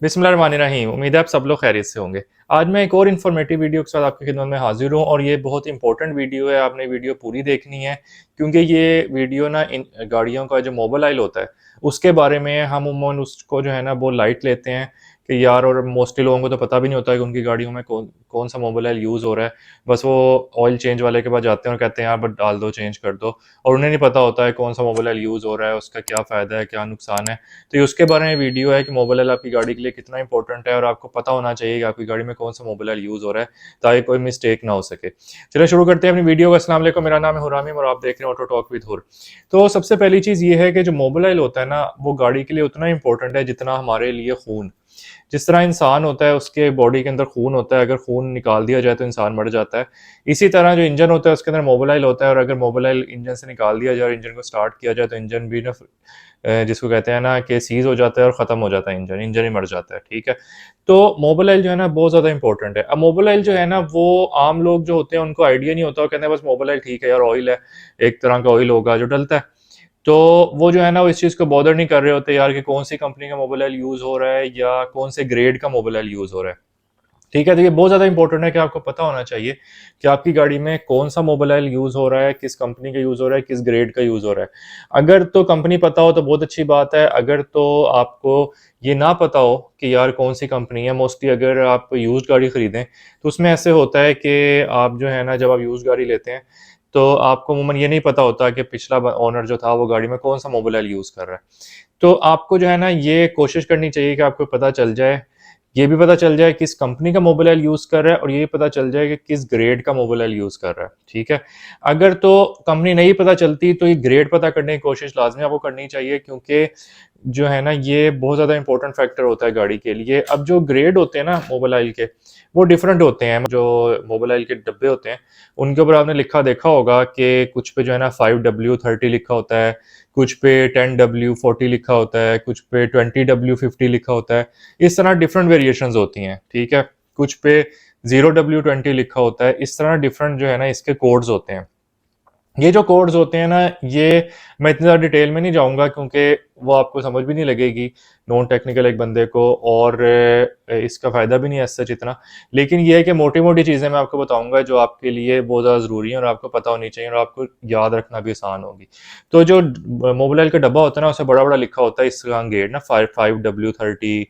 बिस्मिल्लाहिर्रहमानिर्रहीम। उम्मीद है आप सब लोग खैरियत से होंगे। आज मैं एक और इन्फॉर्मेटिव वीडियो के साथ आपकी खिदमत में हाजिर हूँ और ये बहुत इंपॉर्टेंट वीडियो है। आपने वीडियो पूरी देखनी है क्योंकि ये वीडियो ना इन गाड़ियों का जो मोबाइल ऑयल होता है उसके बारे में हम उम्मूमन उसको जो है ना वो लाइट लेते हैं कि यार, और मोस्टली लोगों को तो पता भी नहीं होता है कि उनकी गाड़ियों में कौन कौन सा मोबाइल ऑयल यूज़ हो रहा है। बस वो ऑयल चेंज वाले के पास जाते हैं और कहते हैं यार बस डाल दो, चेंज कर दो। और उन्हें नहीं पता होता है कौन सा मोबाइल ऑयल यूज़ हो रहा है, उसका क्या फ़ायदा है, क्या नुकसान है। तो ये उसके बारे में वीडियो है कि मोबाइल ऑयल आपकी गाड़ी के लिए कितना इंपॉर्टेंट है और आपको पता होना चाहिए कि आपकी गाड़ी में कौन सा मोबाइल ऑयल यूज़ हो रहा है ताकि कोई मिस्टेक ना हो सके। चलिए शुरू करते हैं अपनी वीडियो को। अस्सलाम वालेकुम, मेरा नाम है हुरामिम और आप देख रहे हैं ऑटो टॉक विद हुर। तो सबसे पहली चीज़ ये है कि जो मोबाइल ऑयल होता है ना वो गाड़ी के लिए उतना इंपॉर्टेंट है जितना हमारे लिए खून। जिस तरह इंसान होता है उसके बॉडी के अंदर खून होता है, अगर खून निकाल दिया जाए तो इंसान मर जाता है। इसी तरह जो इंजन होता है उसके अंदर मोबाइल ऑयल होता है और अगर मोबाइल ऑयल इंजन से निकाल दिया जाए और इंजन को स्टार्ट किया जाए तो इंजन भी ना जिसको कहते हैं ना कि सीज हो जाता है और ख़त्म हो जाता है, इंजन इंजन ही मर जाता है। ठीक है, तो मोबाइल ऑयल जो है ना बहुत ज़्यादा इंपॉर्टेंट है। अब मोबाइल ऑयल जो है ना वो आम लोग जो होते हैं उनको आइडिया नहीं होता, वो कहते हैं बस मोबाइल ऑयल ठीक है यार, ऑयल है, एक तरह का ऑयल होगा जो डलता है। तो वो जो है ना वो इस चीज़ को बॉदर नहीं कर रहे होते यार कि कौन सी कंपनी का मोबाइल ऑयल यूज़ हो रहा है या कौन से ग्रेड का मोबाइल ऑयल यूज़ हो रहा है। ठीक है, तो ये बहुत ज़्यादा इंपॉर्टेंट है कि आपको पता होना चाहिए कि आपकी गाड़ी में कौन सा मोबाइल ऑयल यूज़ हो रहा है, किस कंपनी का यूज़ हो रहा है, किस ग्रेड का यूज़ हो रहा है। अगर तो कंपनी पता हो तो बहुत अच्छी बात है, अगर तो आपको ये ना पता हो कि यार कौन सी कंपनी है। मोस्टली अगर आप यूज्ड गाड़ी खरीदें तो उसमें ऐसे होता है कि आप जो है ना जब आप यूज्ड गाड़ी लेते हैं तो आपको अमूमन ये नहीं पता होता कि पिछला ओनर जो था वो गाड़ी में कौन सा मोबाइल ऑयल यूज़ कर रहा है। तो आपको जो है ना ये कोशिश करनी चाहिए कि आपको पता चल जाए, ये भी पता चल जाए किस कंपनी का मोबाइल ऑयल यूज़ कर रहा है और ये भी पता चल जाए कि किस ग्रेड का मोबाइल ऑयल यूज़ कर रहा है। ठीक है, अगर तो कंपनी नहीं पता चलती तो ये ग्रेड पता करने की कोशिश लाजमी आपको करनी चाहिए क्योंकि जो है ना ये बहुत ज़्यादा इंपॉर्टेंट फैक्टर होता है गाड़ी के लिए। अब जो ग्रेड होते हैं ना मोबाइल ऑयल के वो डिफरेंट होते हैं। जो मोबाइल ऑयल के डब्बे होते हैं उनके ऊपर आपने लिखा देखा होगा कि कुछ पे जो है ना 5W30 लिखा होता है, कुछ पे 10W40 लिखा होता है, कुछ पे 20W50 लिखा होता है। इस तरह डिफरेंट वेरिएशंस होती हैं। ठीक है, कुछ पे 0W20 लिखा होता है। इस तरह डिफरेंट जो है ना इसके कोड्स होते हैं। ये जो कोड्स होते हैं ना ये मैं इतनी ज़्यादा डिटेल में नहीं जाऊंगा क्योंकि वो आपको समझ भी नहीं लगेगी नॉन टेक्निकल एक बंदे को, और इसका फ़ायदा भी नहीं है सच इतना। लेकिन ये है कि मोटी मोटी चीज़ें मैं आपको बताऊंगा जो आपके लिए बहुत ज़्यादा ज़रूरी है और आपको पता होनी चाहिए और आपको याद रखना भी आसान होगी। तो जो मोबाइल ऑयल का डब्बा होता है ना उसे बड़ा बड़ा लिखा होता है इस तरह ग्रेड ना 5W30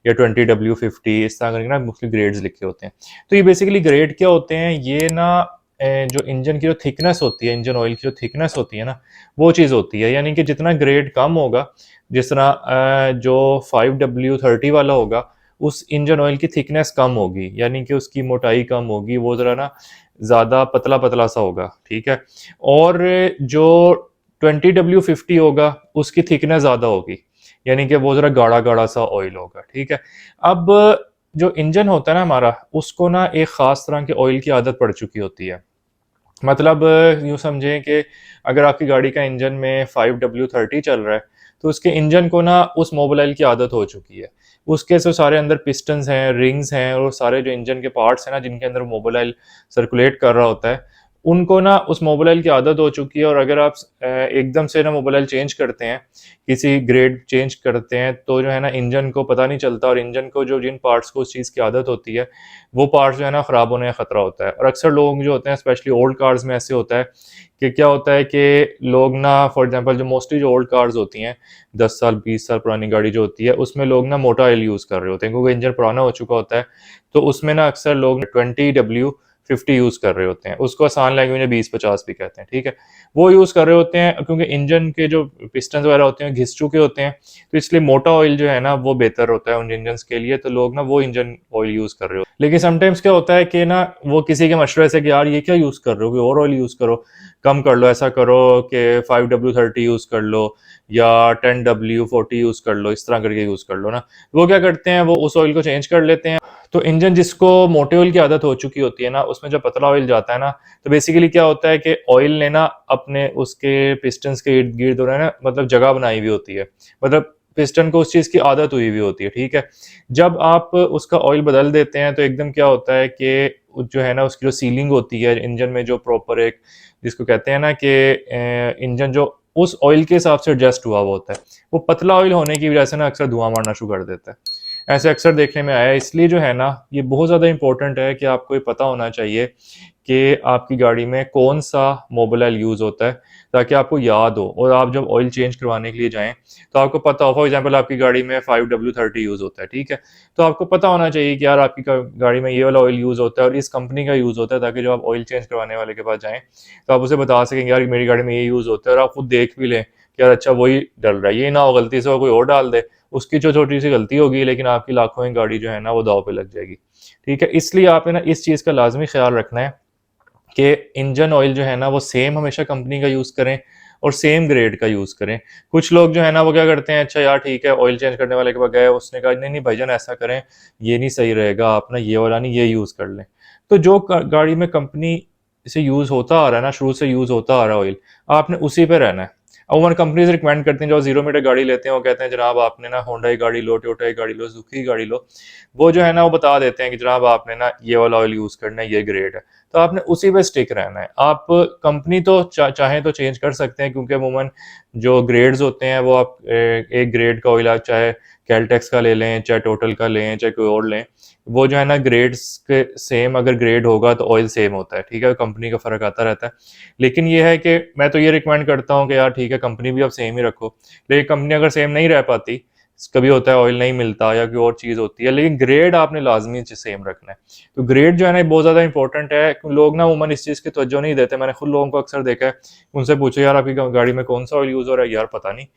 या 20W50, इस तरह करके ना मुख्तलिफ ग्रेड्स लिखे होते हैं। तो ये बेसिकली ग्रेड क्या होते हैं, ये ना जो इंजन की जो थिकनेस होती है, इंजन ऑयल की जो थिकनेस होती है ना वो चीज़ होती है। यानी कि जितना ग्रेड कम होगा, जिस तरह जो 5W30 वाला होगा उस इंजन ऑयल की थिकनेस कम होगी, यानी कि उसकी मोटाई कम होगी, वो ज़रा ना ज़्यादा पतला पतला सा होगा। ठीक है, और जो 20W50 होगा उसकी थिकनेस ज़्यादा होगी, यानी कि वो ज़रा गाढ़ा गाढ़ा सा ऑयल होगा। ठीक है, अब जो इंजन होता है ना हमारा उसको ना एक ख़ास तरह के ऑयल की आदत पड़ चुकी होती है। मतलब यूँ समझें कि अगर आपकी गाड़ी का इंजन में 5W30 चल रहा है तो उसके इंजन को ना उस मोबाइल ऑयल की आदत हो चुकी है। उसके जो सारे अंदर पिस्टन्स हैं, रिंग्स हैं और सारे जो इंजन के पार्ट्स हैं ना जिनके अंदर मोबाइल ऑयल सर्कुलेट कर रहा होता है, उनको ना उस मोबाइल ऑयल की आदत हो चुकी है। और अगर आप एकदम से ना मोबाइल ऑयल चेंज करते हैं, किसी ग्रेड चेंज करते हैं तो जो है ना इंजन को पता नहीं चलता और इंजन को जो जिन पार्ट्स को उस चीज़ की आदत होती है वो पार्ट्स जो है ना ख़राब होने का ख़तरा होता है। और अक्सर लोग जो होते हैं स्पेशली ओल्ड कार्स में ऐसे होता है कि क्या होता है कि लोग ना फॉर एग्जांपल जो मोस्टली जो ओल्ड कार्स होती हैं 10 साल 20 साल पुरानी गाड़ी जो होती है उसमें लोग ना मोटा ऑयल यूज़ कर रहे होते हैं क्योंकि इंजन पुराना हो चुका होता है। तो उसमें ना अक्सर लोग 20W50 यूज़ कर रहे होते हैं, उसको आसान लैंग्वेज में 20-50 भी कहते हैं। ठीक है, वो यूज़ कर रहे होते हैं क्योंकि इंजन के जो पिस्टन वगैरह होते हैं घिस चुके होते हैं, तो इसलिए मोटा ऑयल जो है ना वो बेहतर होता है उन इंजन के लिए। तो लोग ना वो इंजन ऑयल यूज़ कर रहे हो। लेकिन समटाइम्स क्या होता है कि ना वो किसी के मशवरे से कि यार ये क्या यूज़ कर रहे हो, कोई और ऑयल यूज़ करो, कम कर लो, ऐसा करो कि 5W30 यूज़ कर लो या 10W40 यूज़ कर लो, इस तरह करके यूज़ कर लो ना। वो क्या करते हैं वो उस ऑयल को चेंज कर लेते हैं। तो इंजन जिसको मोटे ऑयल की आदत हो चुकी होती है ना उसमें जब पतला ऑयल जाता है ना तो बेसिकली क्या होता है कि ऑयल ने ना अपने उसके पिस्टन्स के इर्द गिर्द ना मतलब जगह बनाई हुई होती है, मतलब पिस्टन को उस चीज़ की आदत हुई हुई होती है। ठीक है, जब आप उसका ऑयल बदल देते हैं तो एकदम क्या होता है कि जो है ना उसकी जो सीलिंग होती है इंजन में, जो प्रॉपर एक जिसको कहते हैं ना कि इंजन जो उस ऑयल के हिसाब से एडजस्ट हुआ हुआ होता है, वो पतला ऑयल होने की वजह से ना अक्सर धुआं मारना शुरू कर देता है। ऐसे अक्सर देखने में आया है। इसलिए जो है ना, ये बहुत ज़्यादा इंपॉर्टेंट है कि आपको ये पता होना चाहिए कि आपकी गाड़ी में कौन-सा मोबिल ऑयल यूज़ होता है, ताकि आपको याद हो और आप जब ऑयल चेंज करवाने के लिए जाएँ, तो आपको पता हो। फॉर एग्ज़ाम्पल आपकी गाड़ी में 5W30 यूज़ होता है, ठीक है? तो आपको पता होना चाहिए कि यार आपकी गाड़ी में ये वाला ऑयल यूज़ होता है और इस कंपनी का यूज़ होता है, ताकि जब आप ऑयल चेंज करवाने वाले के पास जाएँ, तो आप उसे बता सकें यार मेरी गाड़ी में ये यूज़ होता है, और आप खुद देख भी लें कि यार अच्छा वही डल रहा है। ये ना हो गलती से वो कोई और डाल दे, उसकी जो छोटी-सी गलती होगी, लेकिन आपकी लाखों की गाड़ी जो है ना वो दाँव पे लग जाएगी। ठीक है? इसलिए आपने ना इस चीज़ का लाज़मी ख़्याल रखना है कि इंजन ऑयल जो है ना वो सेम हमेशा कंपनी का यूज़ करें और सेम ग्रेड का यूज़ करें। कुछ लोग जो है ना वो क्या करते हैं, अच्छा यार ठीक है, ऑयल चेंज करने वाले के पास गए, उसने कहा नहीं, नहीं भाईजान ऐसा करें, ये नहीं सही रहेगा, आप ना ये वाला नहीं, ये यूज़ कर लें। तो जो क गाड़ी में कंपनी से यूज़ होता आ रहा है ना, शुरू से यूज़ होता आ रहा है ऑयल, आपने उसी पे रहना है। अमूमन कंपनीज़ रिकमेंड करती हैं, जो 0 मीटर गाड़ी लेते हैं, वो कहते हैं जनाब आपने ना होंडा की गाड़ी लो, टोयोटा की गाड़ी लो, सुजुकी की गाड़ी लो। वो जो है ना वो बता देते हैं कि जनाब आपने ना ये वाला ऑयल यूज़ करना है, ये ग्रेड है। तो आपने उसी पे स्टिक रहना है। आप कंपनी तो चाहें तो चेंज कर सकते हैं, क्योंकि अमूमन जो ग्रेड्स होते हैं वो आप एक ग्रेड का ऑयल आप चाहे कैलटेक्स का ले लें, चाहे टोटल का लें, चाहे कोई और लें, वो जो है ना ग्रेड्स के सेम अगर ग्रेड होगा तो ऑयल सेम होता है, ठीक है? कंपनी का फ़र्क आता रहता है। लेकिन ये है कि मैं तो ये रिकमेंड करता हूँ कि यार ठीक है, कंपनी भी आप सेम ही रखो। लेकिन कंपनी अगर सेम नहीं रह पाती, कभी होता है ऑयल नहीं मिलता या कोई और चीज़ होती है, लेकिन ग्रेड आपने लाज़मी सेम रखना है। तो ग्रेड जो है ना ये बहुत ज़्यादा इंपॉर्टेंट है। लोग ना अमूमन इस चीज़ की तवज्जो नहीं देते। मैंने खुद लोगों को अक्सर देखा है, उनसे पूछो यार आपकी गाड़ी में कौन सा ऑयल यूज़ हो रहा है? यार पता नहीं,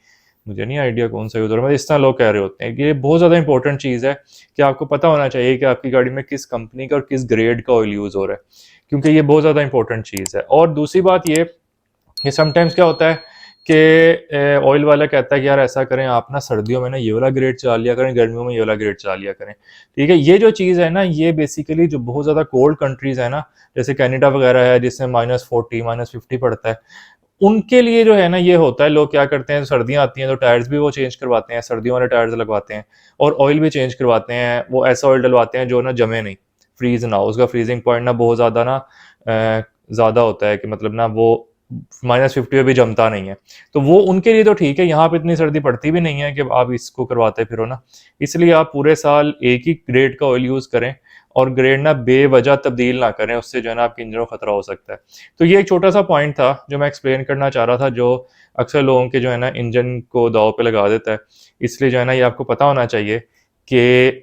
मुझे नहीं आइडिया कौन सा यूज़ हो रहा है। मतलब इस तरह लोग कह रहे होते हैं कि ये बहुत ज़्यादा इंपॉर्टेंट चीज़ है कि आपको पता होना चाहिए कि आपकी गाड़ी में किस कंपनी का और किस ग्रेड का ऑयल यूज़ हो रहा है, क्योंकि ये बहुत ज़्यादा इंपॉर्टेंट चीज़ है। और दूसरी बात ये समटाइम्स क्या होता है कि ऑयल वाला कहता है कि यार ऐसा करें, आप ना सर्दियों में ना ये वाला ग्रेड चला लिया करें, गर्मियों में ये वाला ग्रेड चला लिया करें। ठीक है? ये जो चीज़ है ना, ये बेसिकली जो बहुत ज़्यादा कोल्ड कंट्रीज़ है ना, जैसे कनाडा वगैरह है जिसमें -40 -50 पड़ता है, उनके लिए जो है ना ये होता है, लोग क्या करते हैं, सर्दियाँ आती हैं तो टायर्स भी वो चेंज करवाते हैं, सर्दियों वाले टायर्स लगवाते हैं और ऑयल भी चेंज करवाते हैं। वो ऐसा ऑयल डलवाते हैं जो ना जमे नहीं, फ्रीज़ ना हो, उसका फ्रीजिंग पॉइंट ना बहुत ज़्यादा ना ज़्यादा होता है, कि मतलब ना वो -50 पे भी जमता नहीं है। तो वो उनके लिए तो ठीक है, यहाँ पे इतनी सर्दी पड़ती भी नहीं है कि आप इसको करवाते फिरो ना। इसलिए आप पूरे साल एक ही ग्रेड का ऑयल यूज़ करें और ग्रेड ना बेवजह तब्दील ना करें, उससे जो है ना आपके इंजन को खतरा हो सकता है। तो ये एक छोटा-सा पॉइंट था जो मैं एक्सप्लेन करना चाह रहा था, जो अक्सर लोगों के जो है ना इंजन को दाँव पे लगा देता है। इसलिए जो है ना ये आपको पता होना चाहिए कि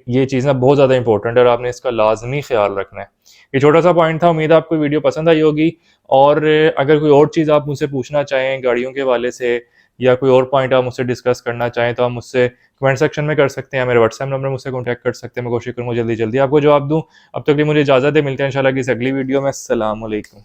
ये चीज़ ना बहुत ज़्यादा इंपॉर्टेंट है और आपने इसका लाज़मी ख़्याल रखना है। ये छोटा-सा पॉइंट था, उम्मीद है आपको वीडियो पसंद आई होगी। और अगर कोई और चीज़ आप मुझसे पूछना चाहें गाड़ियों के हवाले से, या कोई और पॉइंट आप मुझसे डिस्कस करना चाहें, तो आप मुझसे कमेंट सेक्शन में कर सकते हैं, मेरे व्हाट्सएप नंबर मुझसे कॉन्टैक्ट कर सकते हैं। मैं कोशिश करूँगा जल्दी-जल्दी आपको जवाब दूँ। अब तक के लिए मुझे इजाज़त है, मिलते हैं इंशाल्लाह किसी अगली वीडियो में। अस्सलाम वालेकुम।